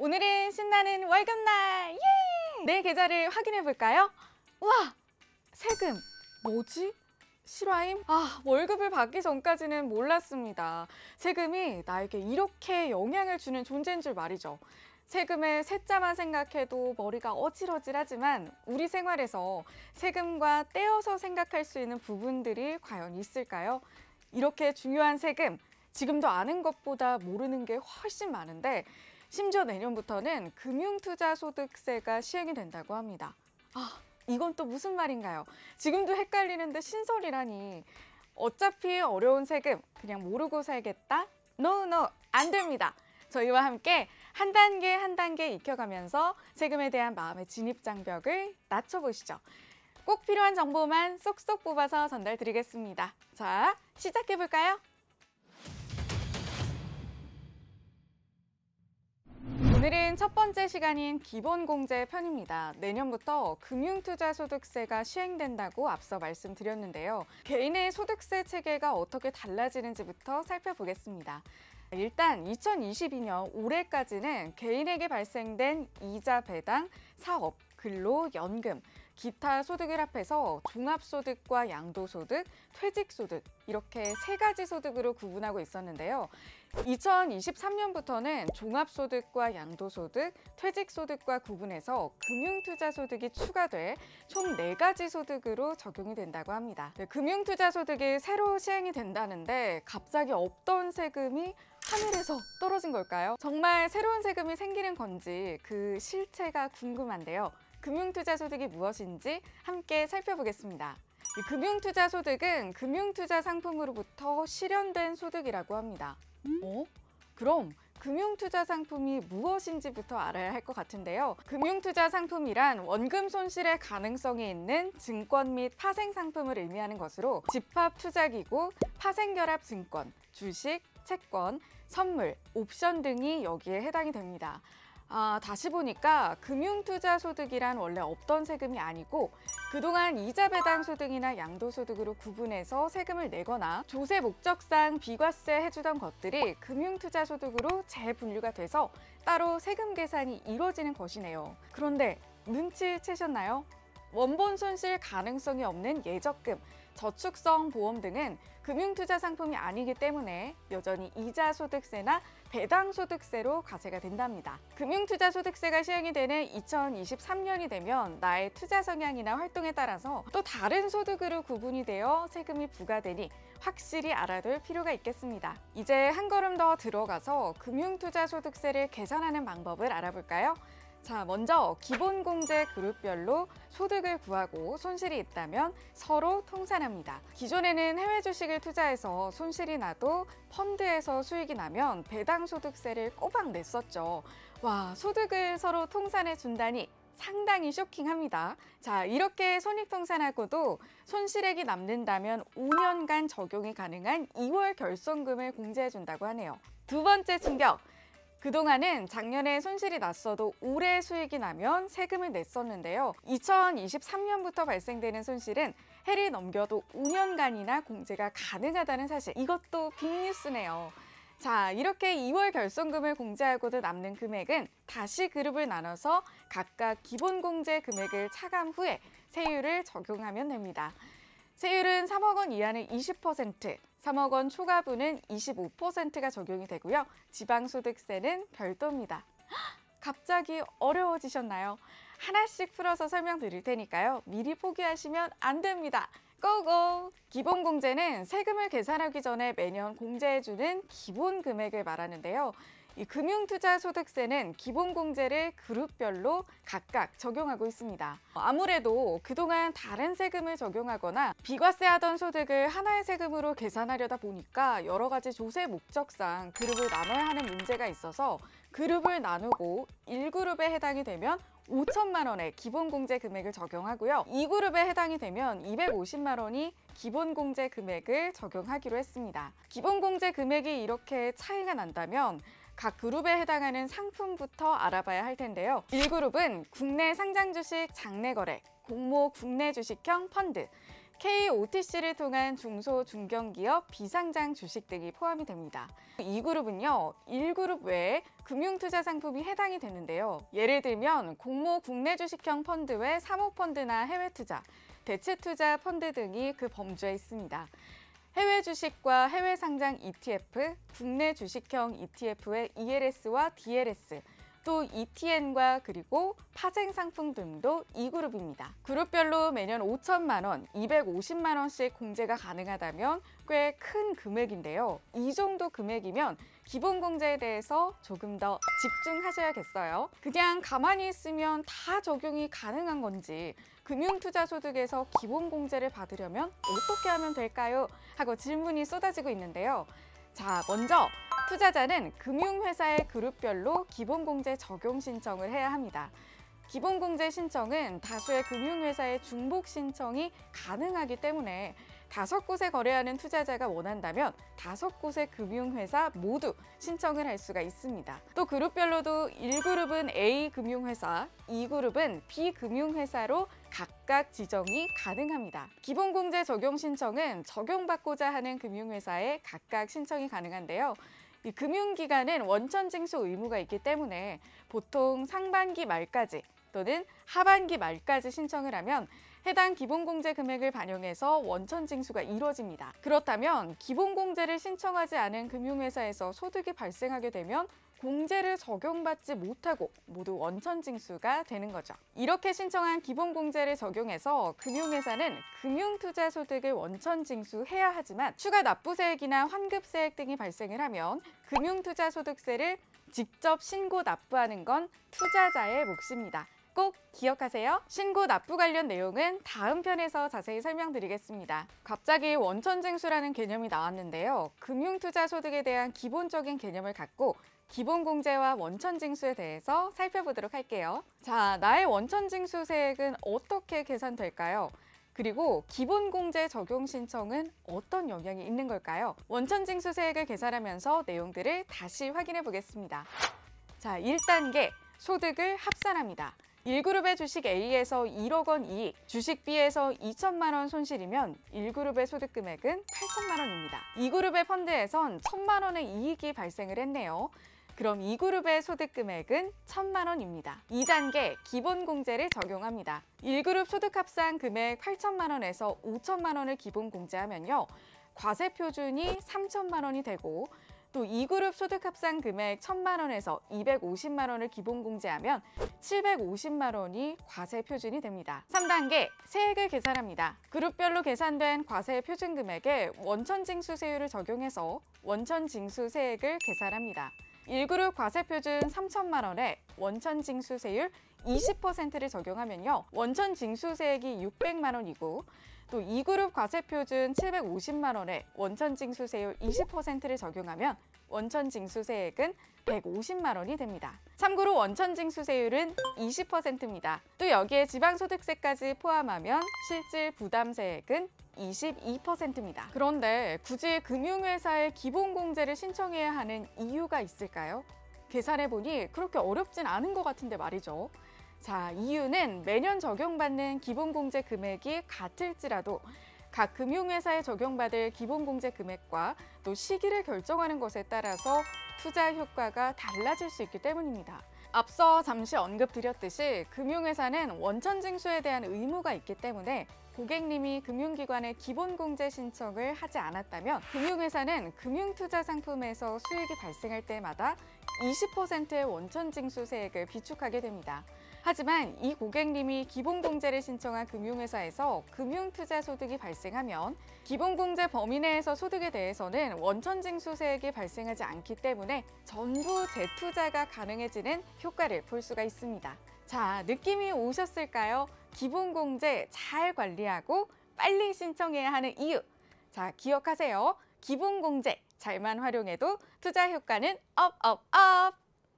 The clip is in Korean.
오늘은 신나는 월급날! 예! 내 계좌를 확인해 볼까요? 와! 세금! 뭐지? 실화임? 월급을 받기 전까지는 몰랐습니다. 세금이 나에게 이렇게 영향을 주는 존재인 줄 말이죠. 세금의 세자만 생각해도 머리가 어질어질하지만 우리 생활에서 세금과 떼어서 생각할 수 있는 부분들이 과연 있을까요? 이렇게 중요한 세금, 지금도 아는 것보다 모르는 게 훨씬 많은데 심지어 내년부터는 금융투자소득세가 시행이 된다고 합니다. 이건 또 무슨 말인가요? 지금도 헷갈리는데 신설이라니. 어차피 어려운 세금 그냥 모르고 살겠다? No, 안 됩니다. 저희와 함께 한 단계 한 단계 익혀가면서 세금에 대한 마음의 진입장벽을 낮춰보시죠. 꼭 필요한 정보만 쏙쏙 뽑아서 전달드리겠습니다. 자, 시작해볼까요? 오늘은 첫 번째 시간인 기본공제 편입니다. 내년부터 금융투자소득세가 시행된다고 앞서 말씀드렸는데요. 개인의 소득세 체계가 어떻게 달라지는지부터 살펴보겠습니다. 일단 2022년 올해까지는 개인에게 발생된 이자 배당, 사업, 근로, 연금, 기타 소득을 합해서 종합소득과 양도소득, 퇴직소득 이렇게 세 가지 소득으로 구분하고 있었는데요. 2023년부터는 종합소득과 양도소득, 퇴직소득과 구분해서 금융투자소득이 추가돼 총 4가지 소득으로 적용이 된다고 합니다. 금융투자소득이 새로 시행이 된다는데 갑자기 없던 세금이 하늘에서 떨어진 걸까요? 정말 새로운 세금이 생기는 건지 그 실체가 궁금한데요. 금융투자소득이 무엇인지 함께 살펴보겠습니다. 이 금융투자소득은 금융투자 상품으로부터 실현된 소득이라고 합니다. 그럼 금융투자 상품이 무엇인지부터 알아야 할 것 같은데요. 금융투자 상품이란 원금 손실의 가능성이 있는 증권 및 파생 상품을 의미하는 것으로 집합투자기구, 파생결합 증권, 주식, 채권, 선물, 옵션 등이 여기에 해당이 됩니다. 다시 보니까 금융투자소득이란 원래 없던 세금이 아니고 그동안 이자 배당 소득이나 양도소득으로 구분해서 세금을 내거나 조세 목적상 비과세 해주던 것들이 금융투자소득으로 재분류가 돼서 따로 세금 계산이 이루어지는 것이네요. 그런데 눈치채셨나요? 원본 손실 가능성이 없는 예적금, 저축성 보험 등은 금융투자 상품이 아니기 때문에 여전히 이자소득세나 배당소득세로 과세가 된답니다. 금융투자소득세가 시행이 되는 2023년이 되면 나의 투자 성향이나 활동에 따라서 또 다른 소득으로 구분이 되어 세금이 부과되니 확실히 알아둘 필요가 있겠습니다. 이제 한 걸음 더 들어가서 금융투자소득세를 계산하는 방법을 알아볼까요? 자, 먼저 기본공제 그룹별로 소득을 구하고 손실이 있다면 서로 통산합니다. 기존에는 해외 주식을 투자해서 손실이 나도 펀드에서 수익이 나면 배당소득세를 꼬박 냈었죠. 와, 소득을 서로 통산해 준다니 상당히 쇼킹합니다. 자, 이렇게 손익통산하고도 손실액이 남는다면 5년간 적용이 가능한 2월 결손금을 공제해준다고 하네요. 두 번째 충격! 그동안은 작년에 손실이 났어도 올해 수익이 나면 세금을 냈었는데요. 2023년부터 발생되는 손실은 해를 넘겨도 5년간이나 공제가 가능하다는 사실, 이것도 빅뉴스네요. 자, 이렇게 2월 결손금을 공제하고도 남는 금액은 다시 그룹을 나눠서 각각 기본공제 금액을 차감 후에 세율을 적용하면 됩니다. 세율은 3억 원 이하는 20%, 3억 원 초과분은 25%가 적용이 되고요. 지방소득세는 별도입니다. 갑자기 어려워지셨나요? 하나씩 풀어서 설명드릴 테니까요. 미리 포기하시면 안 됩니다. 고고! 기본공제는 세금을 계산하기 전에 매년 공제해주는 기본 금액을 말하는데요. 이 금융투자소득세는 기본공제를 그룹별로 각각 적용하고 있습니다. 아무래도 그동안 다른 세금을 적용하거나 비과세하던 소득을 하나의 세금으로 계산하려다 보니까 여러 가지 조세 목적상 그룹을 나눠야 하는 문제가 있어서 그룹을 나누고 1그룹에 해당이 되면 5천만 원의 기본공제 금액을 적용하고요. 2그룹에 해당이 되면 250만 원이 기본공제 금액을 적용하기로 했습니다. 기본공제 금액이 이렇게 차이가 난다면 각 그룹에 해당하는 상품부터 알아봐야 할 텐데요. 1그룹은 국내 상장 주식 장내 거래, 공모 국내 주식형 펀드, KOTC를 통한 중소, 중견기업, 비상장 주식 등이 포함이 됩니다. 이 그룹은요, 1그룹 외에 금융투자 상품이 해당이 되는데요. 예를 들면 공모 국내 주식형 펀드 외 사모펀드나 해외투자, 대체투자 펀드 등이 그 범주에 있습니다. 해외 주식과 해외 상장 ETF, 국내 주식형 ETF의 ELS와 DLS, 또 ETN과 그리고 파생 상품 등도 이 그룹입니다. 그룹별로 매년 5천만 원, 250만 원씩 공제가 가능하다면 꽤 큰 금액인데요. 이 정도 금액이면 기본 공제에 대해서 조금 더 집중하셔야겠어요. 그냥 가만히 있으면 다 적용이 가능한 건지, 금융투자소득에서 기본 공제를 받으려면 어떻게 하면 될까요? 하고 질문이 쏟아지고 있는데요. 자, 먼저 투자자는 금융회사의 그룹별로 기본공제 적용 신청을 해야 합니다. 기본공제 신청은 다수의 금융회사의 중복 신청이 가능하기 때문에 5곳에 거래하는 투자자가 원한다면 5곳의 금융회사 모두 신청을 할 수가 있습니다. 또 그룹별로도 1그룹은 A 금융회사, 2그룹은 B 금융회사로 각각 지정이 가능합니다. 기본공제 적용 신청은 적용받고자 하는 금융회사에 각각 신청이 가능한데요. 이 금융기관은 원천징수 의무가 있기 때문에 보통 상반기 말까지 또는 하반기 말까지 신청을 하면 해당 기본공제 금액을 반영해서 원천징수가 이루어집니다. 그렇다면 기본공제를 신청하지 않은 금융회사에서 소득이 발생하게 되면 공제를 적용받지 못하고 모두 원천징수가 되는 거죠. 이렇게 신청한 기본공제를 적용해서 금융회사는 금융투자소득을 원천징수해야 하지만 추가 납부세액이나 환급세액 등이 발생을 하면 금융투자소득세를 직접 신고 납부하는 건 투자자의 몫입니다. 꼭 기억하세요. 신고 납부 관련 내용은 다음 편에서 자세히 설명드리겠습니다. 갑자기 원천징수라는 개념이 나왔는데요. 금융투자소득에 대한 기본적인 개념을 갖고 기본공제와 원천징수에 대해서 살펴보도록 할게요. 자, 나의 원천징수세액은 어떻게 계산될까요? 그리고 기본공제 적용 신청은 어떤 영향이 있는 걸까요? 원천징수세액을 계산하면서 내용들을 다시 확인해 보겠습니다. 자, 1단계 소득을 합산합니다. 1그룹의 주식 A에서 1억 원 이익, 주식 B에서 2천만 원 손실이면 1그룹의 소득 금액은 8천만 원입니다. 2그룹의 펀드에선 1천만 원의 이익이 발생을 했네요. 그럼 2그룹의 소득 금액은 1천만 원입니다. 2단계 기본공제를 적용합니다. 1그룹 소득 합산 금액 8천만 원에서 5천만 원을 기본공제하면요. 과세 표준이 3천만 원이 되고 또 2그룹 소득 합산 금액 1천만 원에서 250만 원을 기본공제하면 750만 원이 과세 표준이 됩니다. 3단계 세액을 계산합니다. 그룹별로 계산된 과세 표준 금액에 원천징수세율을 적용해서 원천징수세액을 계산합니다. 1그룹 과세 표준 3천만 원에 원천징수세율 20%를 적용하면요. 원천징수세액이 600만 원이고 또 2그룹 과세표준 750만 원에 원천징수세율 20%를 적용하면 원천징수세액은 150만 원이 됩니다. 참고로 원천징수세율은 20%입니다. 또 여기에 지방소득세까지 포함하면 실질 부담세액은 22%입니다. 그런데 굳이 금융회사에 기본공제를 신청해야 하는 이유가 있을까요? 계산해보니 그렇게 어렵진 않은 것 같은데 말이죠. 자, 이유는 매년 적용받는 기본공제 금액이 같을지라도 각 금융회사에 적용받을 기본공제 금액과 또 시기를 결정하는 것에 따라서 투자 효과가 달라질 수 있기 때문입니다. 앞서 잠시 언급드렸듯이 금융회사는 원천징수에 대한 의무가 있기 때문에 고객님이 금융기관에 기본공제 신청을 하지 않았다면 금융회사는 금융투자상품에서 수익이 발생할 때마다 20%의 원천징수세액을 비축하게 됩니다. 하지만 이 고객님이 기본공제를 신청한 금융회사에서 금융투자소득이 발생하면 기본공제 범위 내에서 소득에 대해서는 원천징수세액이 발생하지 않기 때문에 전부 재투자가 가능해지는 효과를 볼 수가 있습니다. 자, 느낌이 오셨을까요? 기본공제 잘 관리하고 빨리 신청해야 하는 이유. 자, 기억하세요. 기본공제 잘만 활용해도 투자 효과는 업, 업, 업!